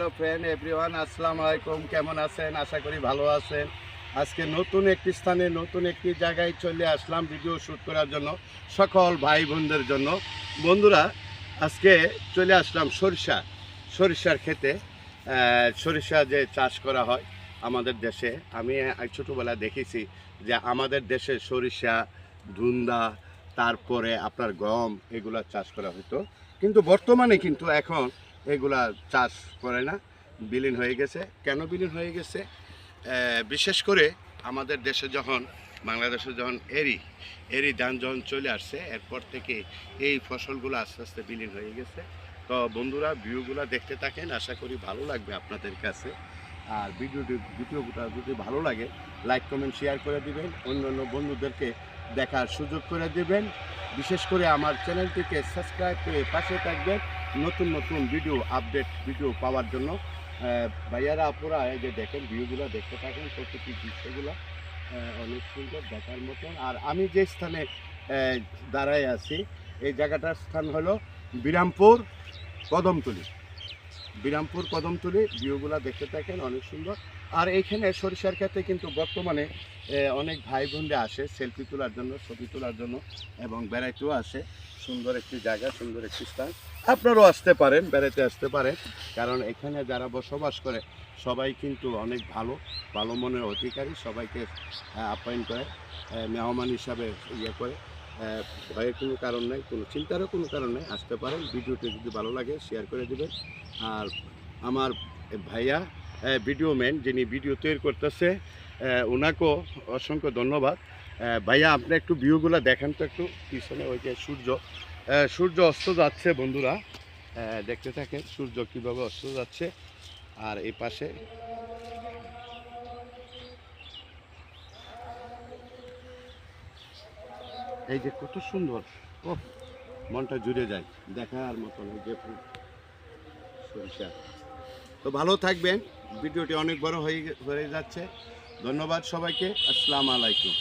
Hello friend everyone, আসসালামু আলাইকুম। কেমন আছেন? আশা করি ভালো আছেন। আজকে নতুন একটি স্থানে নতুন একটি জায়গায় চলে আসলাম ভিডিও শ্যুট করার জন্য, সকল ভাই বোনদের জন্য। বন্ধুরা, আজকে চলে আসলাম সরিষার ক্ষেতে। সরিষা যে চাষ করা হয় আমাদের দেশে, আমি ছোটোবেলায় দেখেছি যে আমাদের দেশে সরিষা, ধুন্দা, তারপরে আপনার গম এগুলা চাষ করা হতো। কিন্তু বর্তমানে কিন্তু এখন এগুলা চাষ করে না, বিলীন হয়ে গেছে। কেন বিলীন হয়ে গেছে? বিশেষ করে আমাদের দেশে যখন, বাংলাদেশে যখন এরি ধান যখন চলে আসছে, এরপর থেকে এই ফসলগুলো আস্তে আস্তে বিলীন হয়ে গেছে। তো বন্ধুরা, ভিউগুলো দেখতে থাকেন, আশা করি ভালো লাগবে আপনাদের কাছে। আর ভিডিওটা যদি ভালো লাগে, লাইক কমেন্ট শেয়ার করে দিবেন, অন্য বন্ধুদেরকে দেখার সুযোগ করে দেবেন। বিশেষ করে আমার চ্যানেলটিকে সাবস্ক্রাইব করে পাশে থাকবেন নতুন নতুন আপডেট ভিডিও পাওয়ার জন্য। ভাইয়ারা আপুরা, এই যে দেখেন ভিউগুলো দেখতে থাকেন, প্রকৃতি দৃশ্যগুলো অনেক সুন্দর দেখার মতন। আর আমি যে স্থানে দাঁড়ায় আছি, এই জায়গাটার স্থান হলো বিরামপুর কদমতলি। ভিউগুলো দেখতে থাকেন, অনেক সুন্দর। আর এইখানে সরিষার ক্ষেত্রে কিন্তু বর্তমানে অনেক ভাই বোনরা আসে সেলফি তোলার জন্য, ছবি তোলার জন্য, এবং বেড়াইতেও আসে। সুন্দর একটি জায়গা, সুন্দর একটি স্থান। আপনারাও আসতে পারেন, বেড়াতে আসতে পারেন, কারণ এখানে যারা বসবাস করে সবাই কিন্তু অনেক ভালো মনের অধিকারী। সবাইকে আপ্যায়ন করে, মেহমান হিসাবে করে। ভয়ের কোনো কারণ নেই, কোনো চিন্তারও কোনো কারণ নেই, আসতে পারেন। ভিডিওটি যদি ভালো লাগে শেয়ার করে দেবেন। আর আমার ভাইয়া ভিডিও ম্যান, যিনি ভিডিও তৈরি করতেছে, ওনাকেও অসংখ্য ধন্যবাদ। ভাইয়া, আপনি একটু ভিউগুলো দেখেন তো, একটু পিছনে ওই যে সূর্য অস্ত যাচ্ছে। বন্ধুরা, দেখতে থাকেন সূর্য কীভাবে অস্ত যাচ্ছে। আর এই পাশে এই যে কত সুন্দর, ও মনটা জুড়ে যায় দেখার মতন এই যে সরিষা। তো ভালো থাকবেন, ভিডিওটি অনেক বড় হয়ে যাচ্ছে। ধন্যবাদ সবাইকে, আসসালামু আলাইকুম।